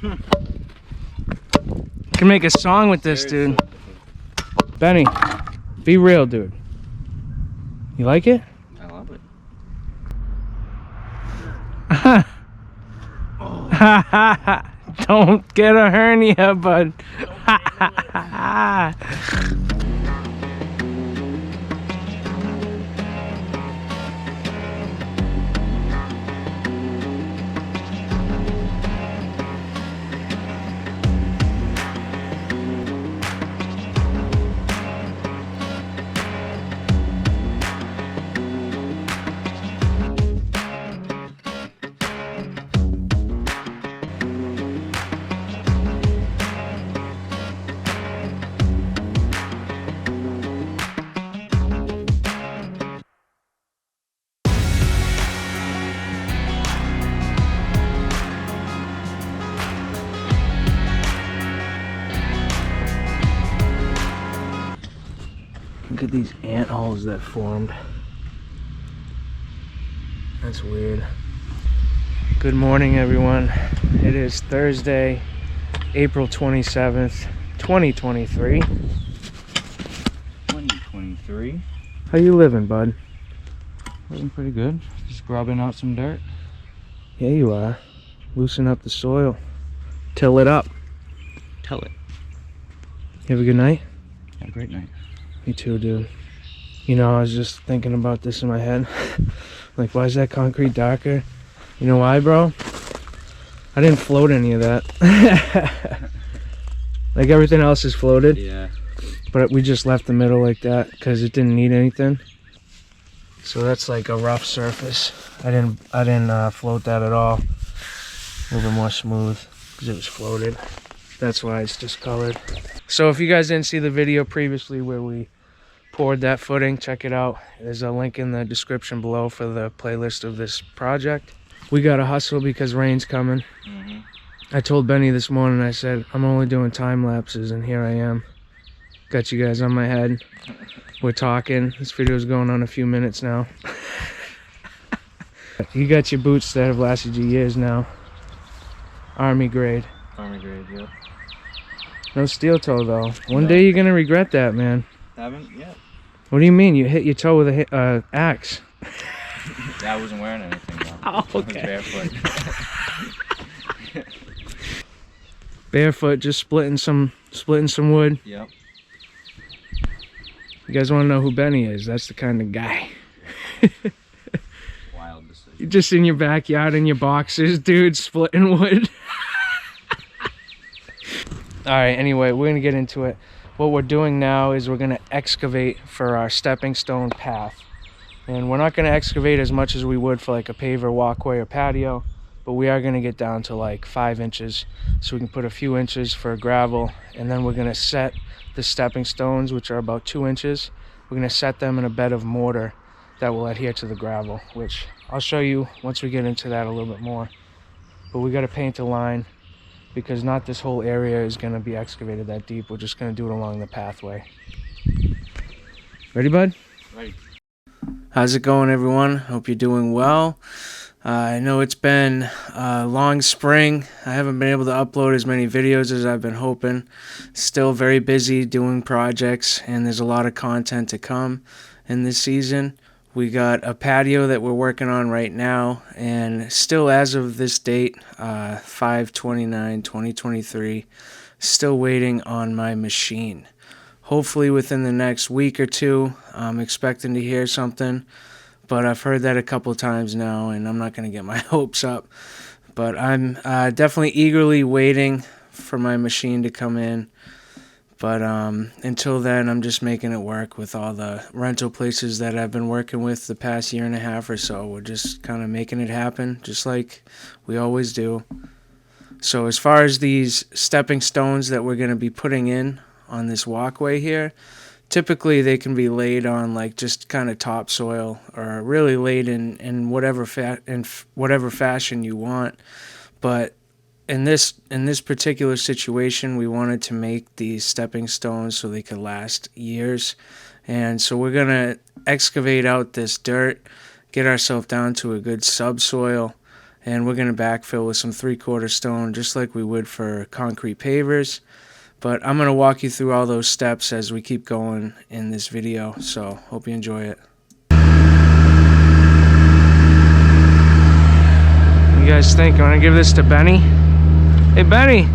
Can make a song with this, dude. Benny, be real, dude. You like it? I love it. Don't get a hernia, bud. Look at these ant holes that formed. That's weird. Good morning, everyone. It is Thursday, April 27th, 2023. 2023. How you living, bud? Living pretty good. Just grubbing out some dirt. Yeah, you are. Loosen up the soil. Till it up. Tell it. You have a good night? Had a great night. Me too, dude. You know, I was just thinking about this in my head. Like, why is that concrete darker? You know why, bro? I didn't float any of that. Like, everything else is floated. Yeah. But we just left the middle like that because it didn't need anything. So that's like a rough surface. I didn't float that at all. A little bit more smooth because it was floated. That's why it's discolored. So if you guys didn't see the video previously where we poured that footing, check it out. There's a link in the description below for the playlist of this project. We gotta hustle because rain's coming. I told Benny this morning, I said, I'm only doing time lapses, and here I am. Got you guys on my head. We're talking. This video's going on a few minutes now. You got your boots that have lasted you years now. Army grade. Army grade, yep. No steel toe though. One day you're gonna regret that, man. Haven't yet. What do you mean? You hit your toe with a axe? Yeah, I wasn't wearing anything though. Oh, okay. I was barefoot. Barefoot, just splitting some wood. Yep. You guys want to know who Benny is? That's the kind of guy. Wild decision. You're just in your backyard in your boxers, dude, splitting wood. All right, anyway, we're gonna get into it. What we're doing now is we're gonna excavate for our stepping stone path. And we're not gonna excavate as much as we would for like a paver, walkway, or patio, but we are gonna get down to like 5 inches so we can put a few inches for gravel, and then we're gonna set the stepping stones, which are about 2 inches. We're gonna set them in a bed of mortar that will adhere to the gravel, which I'll show you once we get into that a little bit more. But we gotta paint a line because not this whole area is gonna be excavated that deep. We're just gonna do it along the pathway. Ready, bud? Ready. How's it going, everyone? Hope you're doing well. I know it's been a long spring. I haven't been able to upload as many videos as I've been hoping. Still very busy doing projects, and there's a lot of content to come in this season. We got a patio that we're working on right now, and still as of this date, 5/29/2023, still waiting on my machine. Hopefully within the next week or two, I'm expecting to hear something. But I've heard that a couple times now, and I'm not going to get my hopes up. But I'm definitely eagerly waiting for my machine to come in. But until then, I'm just making it work with all the rental places that I've been working with the past year and a half or so. We're just kind of making it happen, just like we always do. So as far as these stepping stones that we're going to be putting in on this walkway here, typically they can be laid on like just kind of topsoil, or really laid in whatever fashion you want. But in this particular situation, we wanted to make these stepping stones so they could last years. And so we're gonna excavate out this dirt, get ourselves down to a good subsoil, and we're going to backfill with some 3/4 stone just like we would for concrete pavers. But I'm going to walk you through all those steps as we keep going in this video, so hope you enjoy it. What do you guys think? I want to give this to Benny. Hey Benny!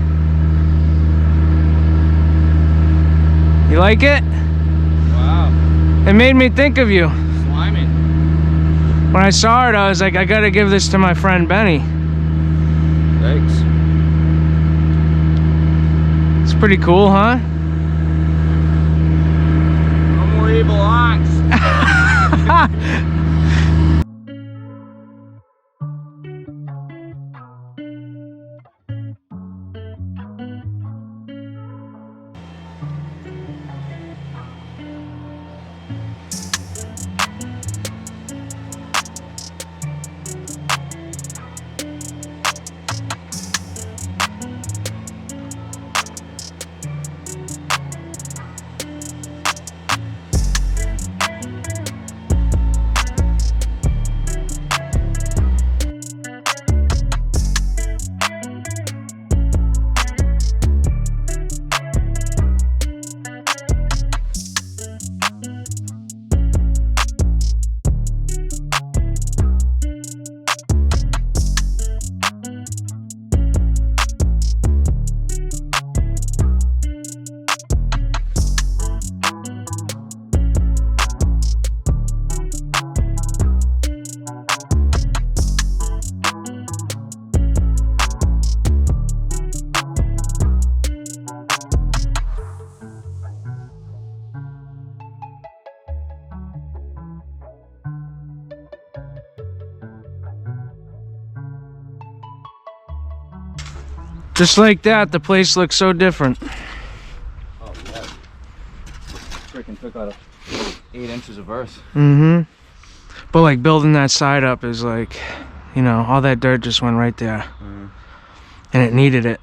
You like it? Wow. It made me think of you. Slimy. When I saw it, I was like, I gotta give this to my friend Benny. Thanks. It's pretty cool, huh? No more evil ox. Just like that, the place looks so different. Oh yeah. Freaking took out 8 inches of earth. Mm-hmm. But like building that side up is like, you know, all that dirt just went right there. And it needed it.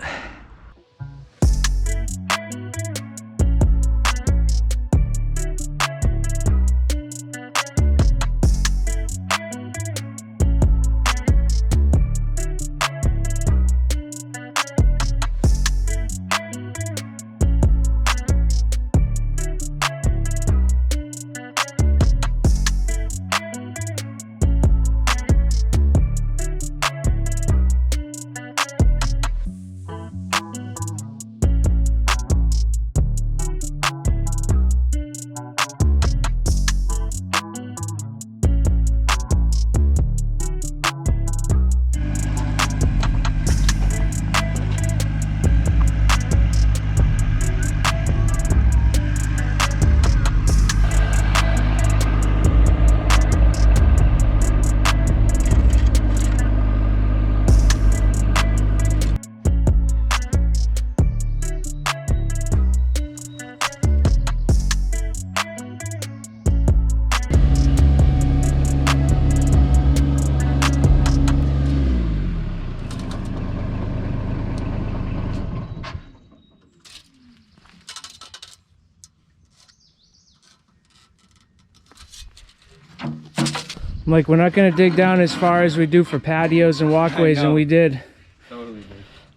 Like, we're not gonna dig down as far as we do for patios and walkways, and we did. Totally did.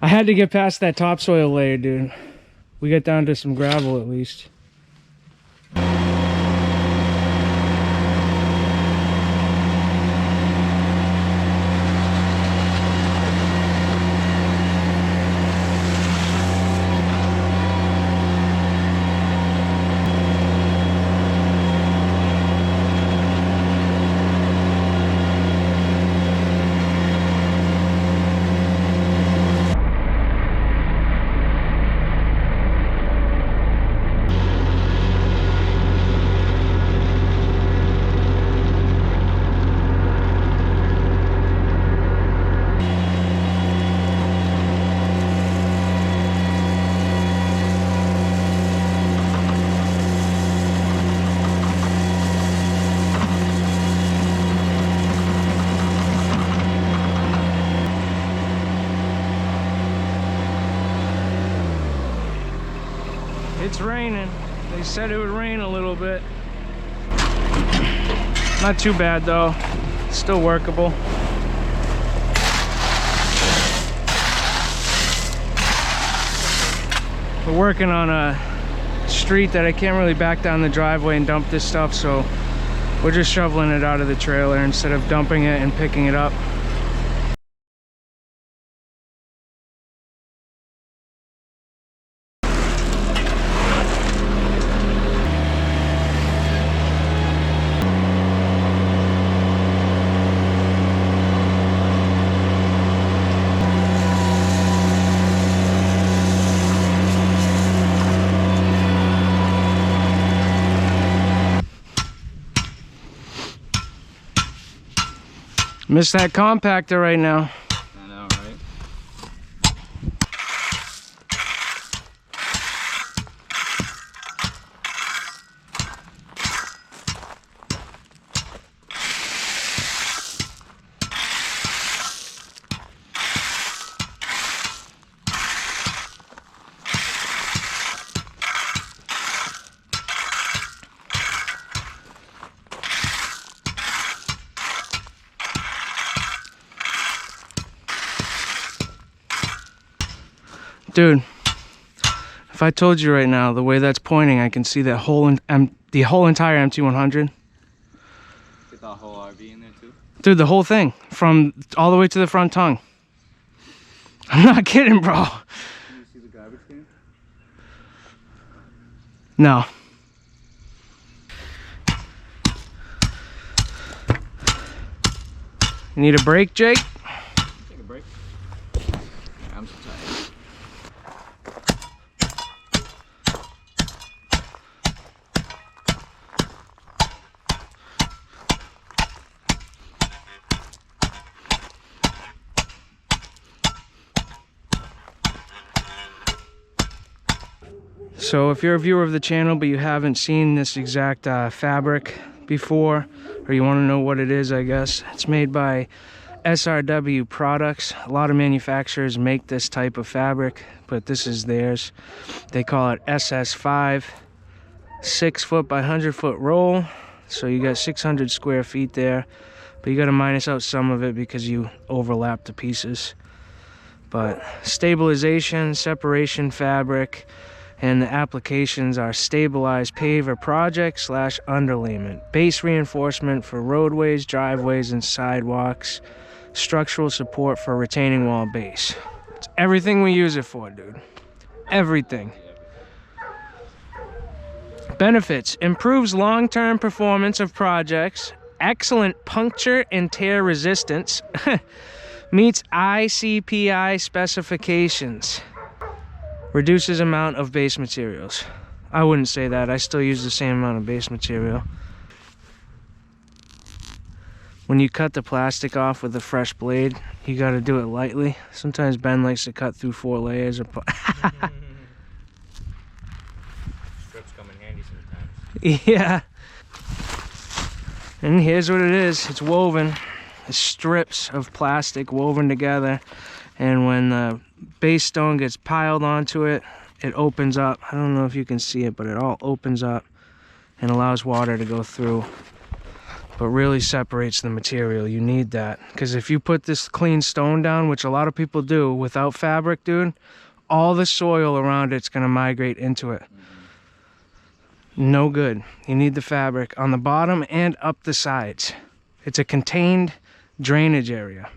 I had to get past that topsoil layer, dude. We got down to some gravel at least. It's raining. They said it would rain a little bit. Not too bad though. Still workable. We're working on a street that I can't really back down the driveway and dump this stuff, so we're just shoveling it out of the trailer instead of dumping it and picking it up. Miss that compactor right now. I know, right? Dude, if I told you right now, the way that's pointing, I can see that the whole entire MT100. Get that whole RV in there too? Dude, the whole thing, from all the way to the front tongue. I'm not kidding, bro. Can you see the garbage can? No. You need a break, Jake? Take a break. I'm so tired. So if you're a viewer of the channel but you haven't seen this exact fabric before, or you want to know what it is, I guess, it's made by SRW products. A lot of manufacturers make this type of fabric, but this is theirs. They call it SS5, 6 foot by 100 foot roll. So you got 600 square feet there, but you got to minus out some of it because you overlap the pieces. But stabilization, separation fabric, and the applications are stabilized paver project / underlayment, base reinforcement for roadways, driveways, and sidewalks, structural support for retaining wall base. It's everything we use it for, dude. Everything. Benefits: improves long-term performance of projects, excellent puncture and tear resistance, meets ICPI specifications, reduces amount of base materials. I wouldn't say that. I still use the same amount of base material. When you cut the plastic off with a fresh blade, you got to do it lightly. Sometimes Ben likes to cut through 4 layers of Strips come in handy sometimes. yeah. And here's what it is. It's woven. It's strips of plastic woven together. And when the base stone gets piled onto it, it opens up. I don't know if you can see it, but it all opens up and allows water to go through. But really separates the material. You need that. Because if you put this clean stone down, which a lot of people do, without fabric, dude, all the soil around it's going to migrate into it. No good. You need the fabric on the bottom and up the sides. It's a contained drainage area.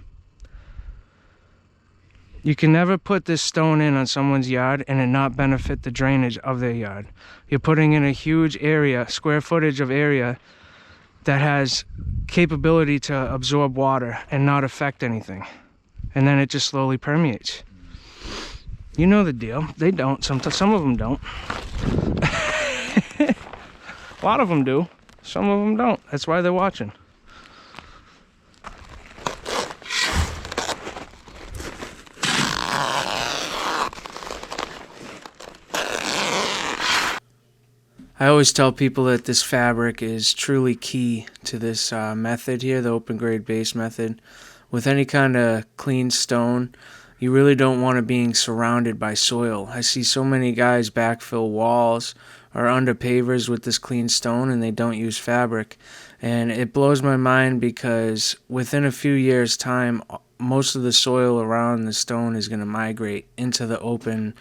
You can never put this stone in on someone's yard and it not benefit the drainage of their yard. You're putting in a huge area, square footage of area, that has capability to absorb water and not affect anything. And then it just slowly permeates. You know the deal. They don't. Some of them don't. A lot of them do. Some of them don't. That's why they're watching. I always tell people that this fabric is truly key to this method here, the open grade base method. With any kind of clean stone, you really don't want it being surrounded by soil. I see so many guys backfill walls or under pavers with this clean stone and they don't use fabric. And it blows my mind because within a few years' time, most of the soil around the stone is going to migrate into the open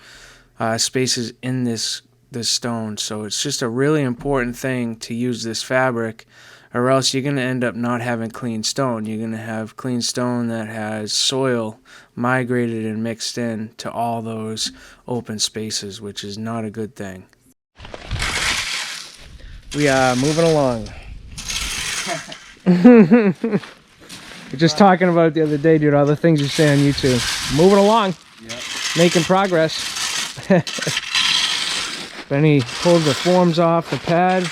spaces in this stone. So it's just a really important thing to use this fabric, or else you're going to end up not having clean stone. You're going to have clean stone that has soil migrated and mixed in to all those open spaces, which is not a good thing. We are moving along. We're just talking about it the other day, dude, all the things you say on YouTube. Moving along. Yep. Making progress. Benny pulled the forms off the pad,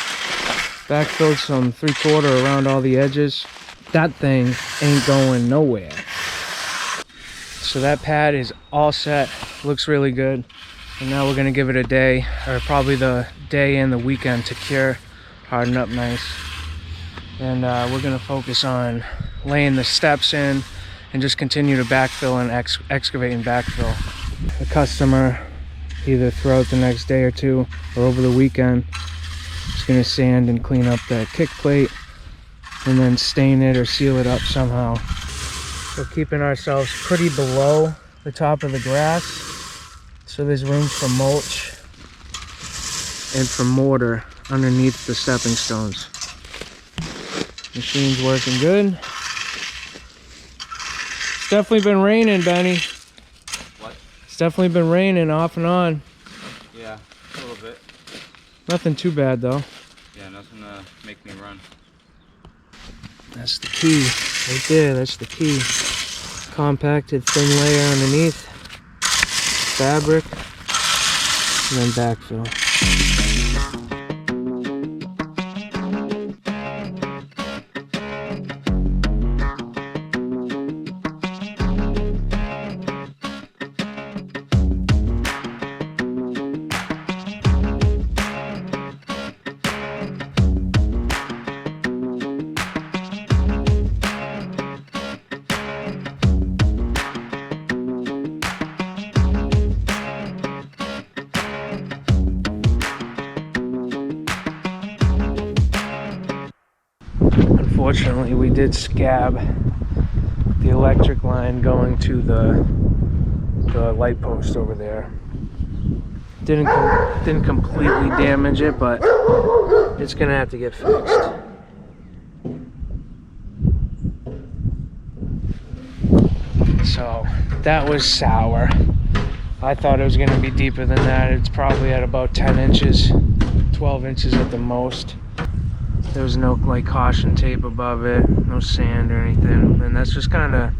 backfilled some 3/4 around all the edges. That thing ain't going nowhere. So that pad is all set, looks really good. And now we're gonna give it a day, or probably the day and the weekend to cure, harden up nice. And we're gonna focus on laying the steps in and just continue to backfill and excavate and backfill. The customer, either throughout the next day or two or over the weekend, is going to sand and clean up that kick plate and then stain it or seal it up somehow. We're keeping ourselves pretty below the top of the grass, so there's room for mulch and for mortar underneath the stepping stones. Machine's working good. It's definitely been raining, Benny. What? It's definitely been raining off and on. Yeah, a little bit. Nothing too bad though. Yeah, nothing to make me run. That's the key right there. That's the key. Compacted thin layer underneath, fabric, and then backfill. Unfortunately, we did scab the electric line going to the light post over there. Didn't completely damage it, but it's gonna have to get fixed. So that was sour. I thought it was gonna be deeper than that. It's probably at about 10 inches, 12 inches at the most. There was no like caution tape above it, no sand or anything, and that's just kind of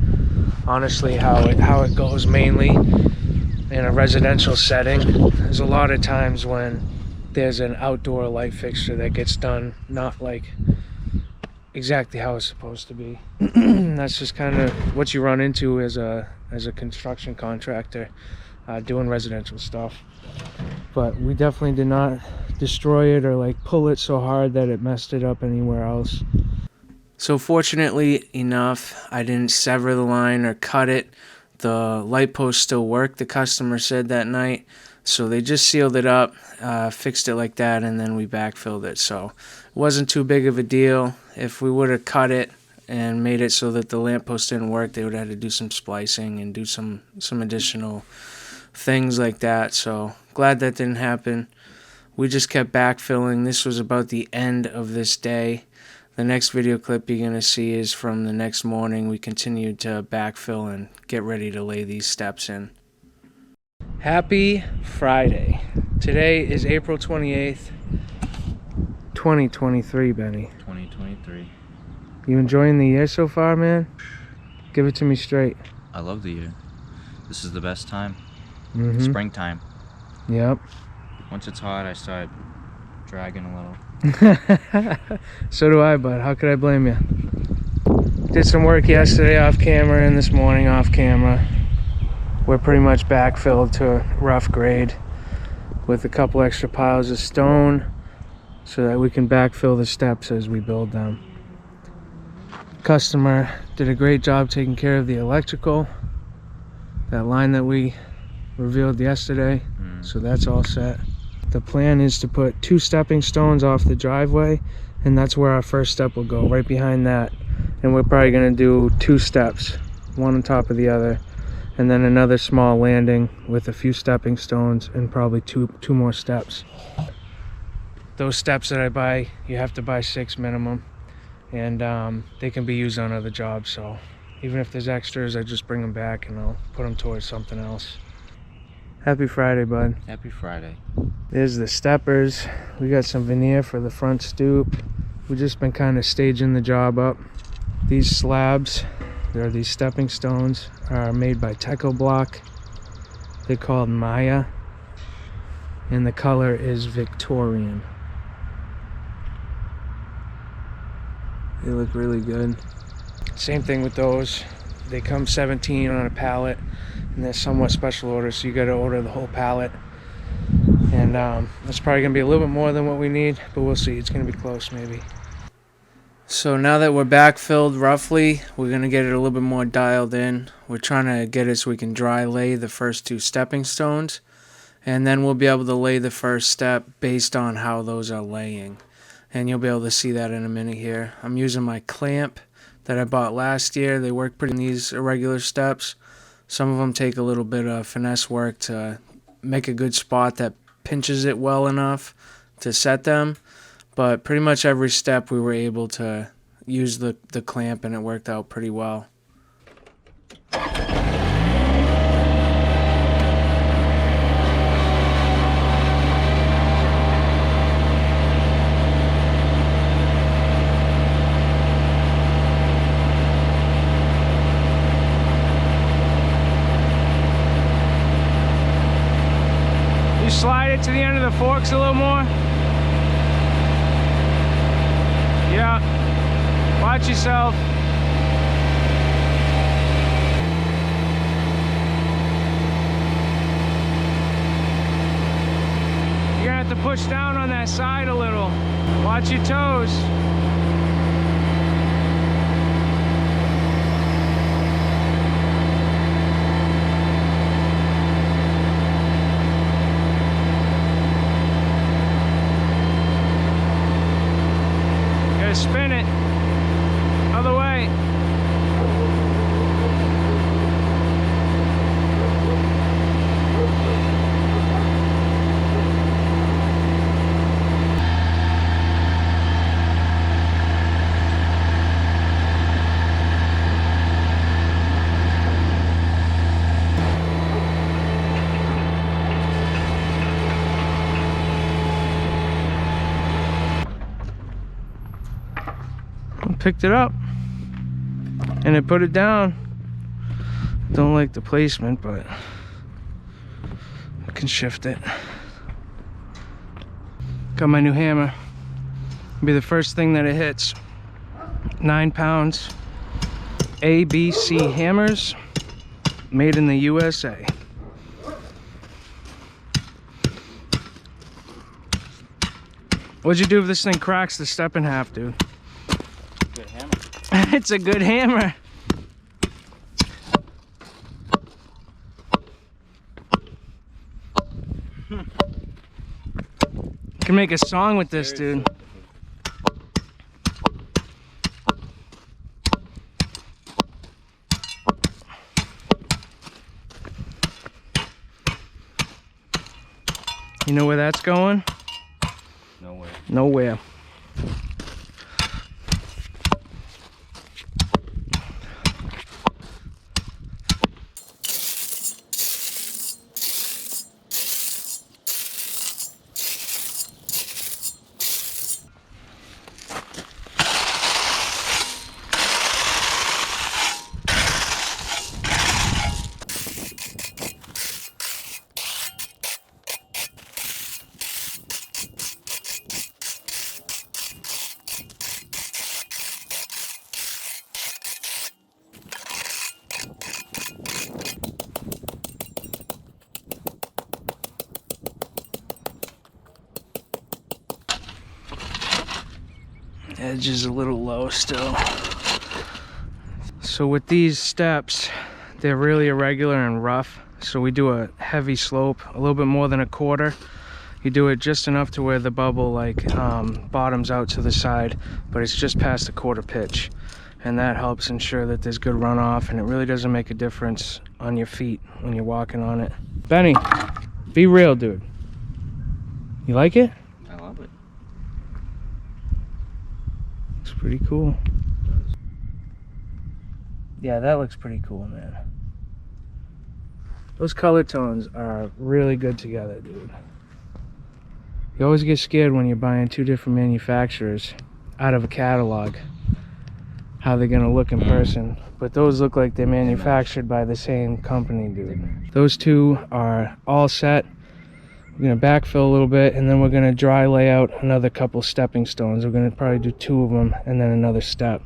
honestly how it goes mainly in a residential setting. There's a lot of times when there's an outdoor light fixture that gets done not like exactly how it's supposed to be. That's just kind of what you run into as a construction contractor doing residential stuff. But we definitely did not destroy it or like pull it so hard that it messed it up anywhere else. So fortunately enough, I didn't sever the line or cut it. The light post still worked, the customer said that night. So they just sealed it up, fixed it like that, and then we backfilled it. So it wasn't too big of a deal. If we would have cut it and made it so that the lamppost didn't work, they would have had to do some splicing and do some additional things like that. So glad that didn't happen. We just kept backfilling. This was about the end of this day. The next video clip you're going to see is from the next morning. We continued to backfill and get ready to lay these steps in. Happy Friday. Today is April 28th, 2023, Benny. 2023. You enjoying the year so far, man? Give it to me straight. I love the year. This is the best time. Mm-hmm. Springtime. Yep. Once it's hot, I start dragging a little. So do I, bud. How could I blame you? Did some work yesterday off camera and this morning off camera. We're pretty much backfilled to a rough grade with a couple extra piles of stone so that we can backfill the steps as we build them. Customer did a great job taking care of the electrical, that line that we revealed yesterday. So that's all set. The plan is to put 2 stepping stones off the driveway, and that's where our first step will go, right behind that. And we're probably going to do 2 steps, one on top of the other, and then another small landing with a few stepping stones and probably two more steps. Those steps that I buy, you have to buy 6 minimum, and they can be used on other jobs, so even if there's extras, I just bring them back and I'll put them towards something else. Happy Friday, bud. Happy Friday. There's the steppers. We got some veneer for the front stoop. We've just been kind of staging the job up. These slabs, they're these stepping stones, are made by Teco Block. They're called Maya, and the color is Victorian. They look really good. Same thing with those. They come 17 on a pallet, and they're somewhat special order, so you got to order the whole pallet. And that's probably gonna be a little bit more than what we need, but we'll see. It's gonna be close, maybe. So now that we're backfilled roughly, we're gonna get it a little bit more dialed in. We're trying to get it so we can dry lay the first 2 stepping stones, and then we'll be able to lay the first step based on how those are laying. And you'll be able to see that in a minute here. I'm using my clamp that I bought last year. They work pretty in these irregular steps. Some of them take a little bit of finesse work to make a good spot that pinches it well enough to set them, but pretty much every step we were able to use the clamp, and it worked out pretty well. You slide it to the end of the forks a little more. Yeah. Watch yourself. You're gonna have to push down on that side a little. Watch your toes. Spin it other way. Picked it up and I put it down. Don't like the placement, but I can shift it. Got my new hammer. It'll be the first thing that it hits. 9 pounds ABC hammers, made in the USA. What'd you do if this thing cracks the step in half, dude? Good hammer. It's a good hammer. Can make a song with this, dude. You know where that's going? Nowhere. Nowhere. Edge is a little low still. So with these steps, they're really irregular and rough. So we do a heavy slope, a little bit more than a quarter. You do it just enough to where the bubble like bottoms out to the side, but it's just past a quarter pitch. and that helps ensure that there's good runoff, and it really doesn't make a difference on your feet when you're walking on it. Benny, be real, dude. You like it? I love it. It's pretty cool. Yeah, that looks pretty cool, man. Those color tones are really good together, dude. You always get scared when you're buying two different manufacturers out of a catalog, how they're gonna look in person. But those look like they're manufactured by the same company, dude. Those two are all set. We're gonna backfill a little bit, and then we're gonna dry lay out another couple stepping stones. We're gonna probably do 2 of them and then another step.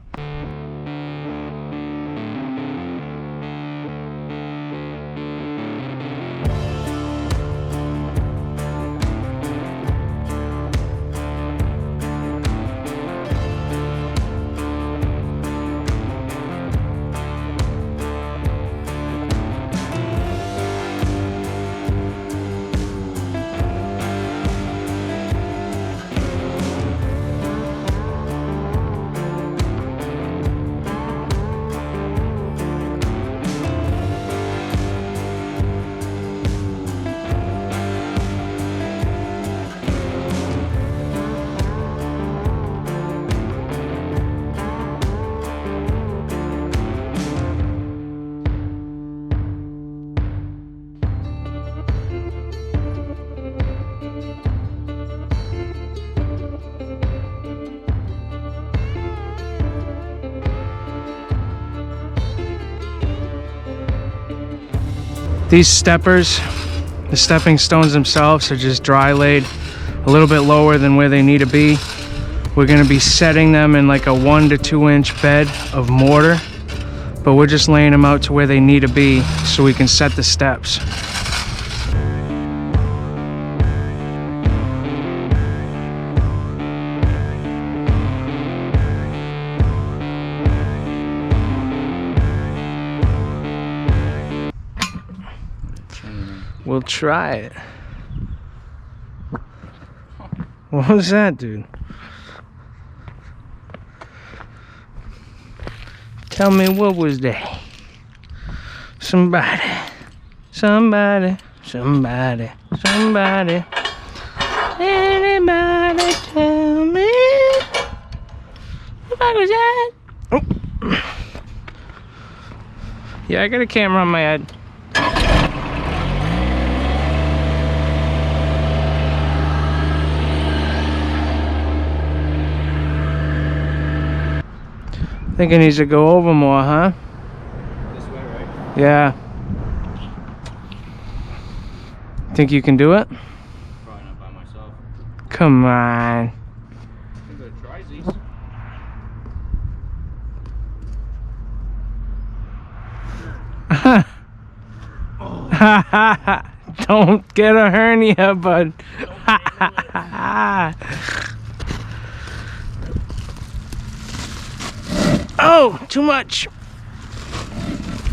These steppers, the stepping stones themselves, are just dry laid a little bit lower than where they need to be. We're gonna be setting them in like a 1 to 2 inch bed of mortar, but we're just laying them out to where they need to be so we can set the steps. We'll try it. What was that, dude? Tell me, what was that? Somebody, somebody, somebody, somebody. Anybody tell me? What was that? Oh. Yeah, I got a camera on my head. Think it needs to go over more, huh? This way, right? Yeah. Think you can do it? Probably not by myself. Come on. I'm gonna try these. Don't get a hernia, bud. Oh, too much.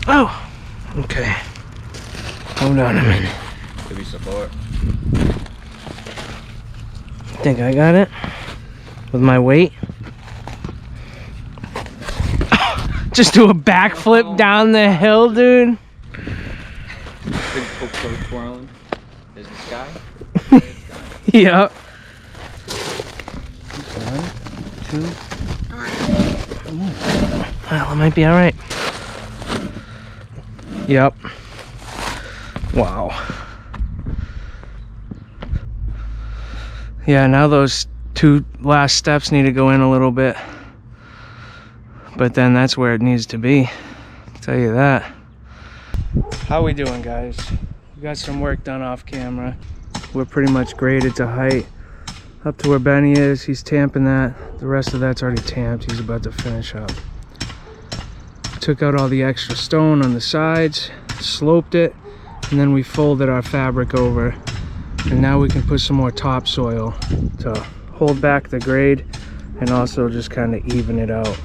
Oh, okay. Hold on a minute. Give me support. Think I got it with my weight. Just do a backflip down the hill, dude. Big coat twirling. There's the sky. Yep. 1, 2. Well, it might be all right. Yep. Wow. Yeah, now those 2 last steps need to go in a little bit. But then that's where it needs to be. I'll tell you that. How we doing, guys? We got some work done off camera. We're pretty much graded to height. Up to where Benny is, he's tamping that. The rest of that's already tamped. He's about to finish up. Took out all the extra stone on the sides, sloped it, and then we folded our fabric over. And now we can put some more topsoil to hold back the grade and also just kind of even it out.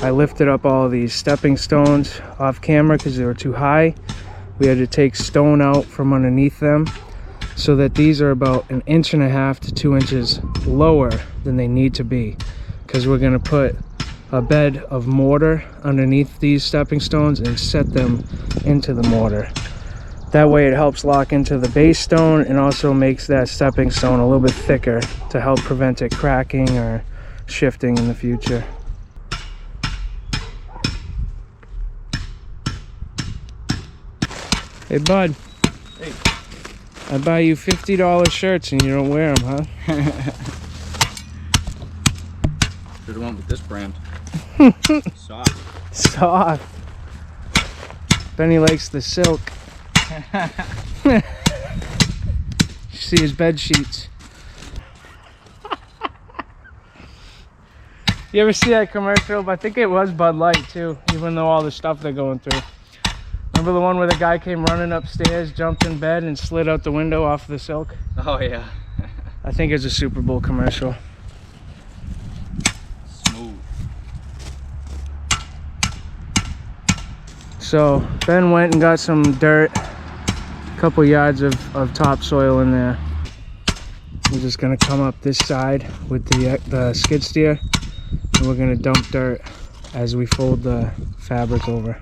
I lifted up all these stepping stones off camera because they were too high. We had to take stone out from underneath them so that these are about 1.5 to 2 inches lower than they need to be, because we're going to put a bed of mortar underneath these stepping stones and set them into the mortar. That way it helps lock into the base stone and also makes that stepping stone a little bit thicker to help prevent it cracking or shifting in the future. Hey bud. Hey. I buy you $50 shirts and you don't wear them, huh? Should've went with this brand. Soft. Soft. Benny likes the silk. See his bed sheets. You ever see that commercial? I think it was Bud Light too, even though all the stuff they're going through. Remember the one where the guy came running upstairs, jumped in bed, and slid out the window off the silk? Oh yeah. I think it's a Super Bowl commercial. Smooth. So Ben went and got some dirt, a couple yards of topsoil in there. We're just gonna come up this side with the skid steer, and we're gonna dump dirt as we fold the fabric over.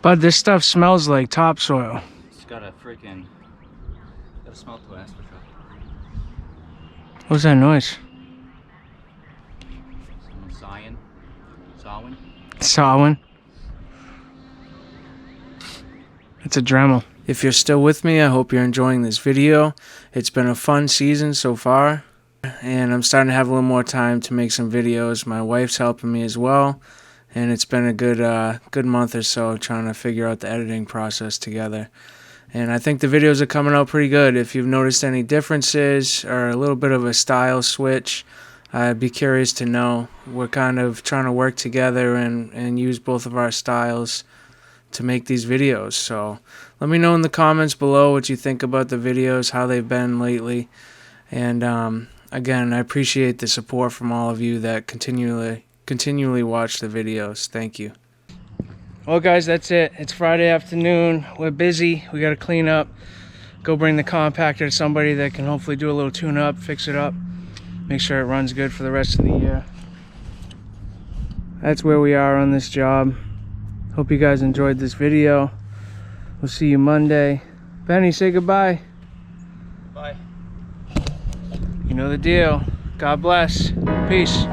But this stuff smells like topsoil. It's got a freaking. Gotta smell to ask for sure. What's that noise? Someone sighing. Sawing. Sawing. It's a Dremel. If you're still with me, I hope you're enjoying this video. It's been a fun season so far, and I'm starting to have a little more time to make some videos. My wife's helping me as well, and it's been a good month or so trying to figure out the editing process together. And I think the videos are coming out pretty good. If you've noticed any differences or a little bit of a style switch, I'd be curious to know. We're kind of trying to work together and use both of our styles to make these videos. So let me know in the comments below what you think about the videos, how they've been lately. And again, I appreciate the support from all of you that continually watch the videos. Thank you. Well guys, that's it. It's Friday afternoon. We're busy. We got to clean up, go bring the compactor to somebody that can hopefully do a little tune up, fix it up, make sure it runs good for the rest of the year. That's where we are on this job. Hope you guys enjoyed this video. We'll see you Monday. Benny, say goodbye. Bye. You know the deal. God bless. Peace.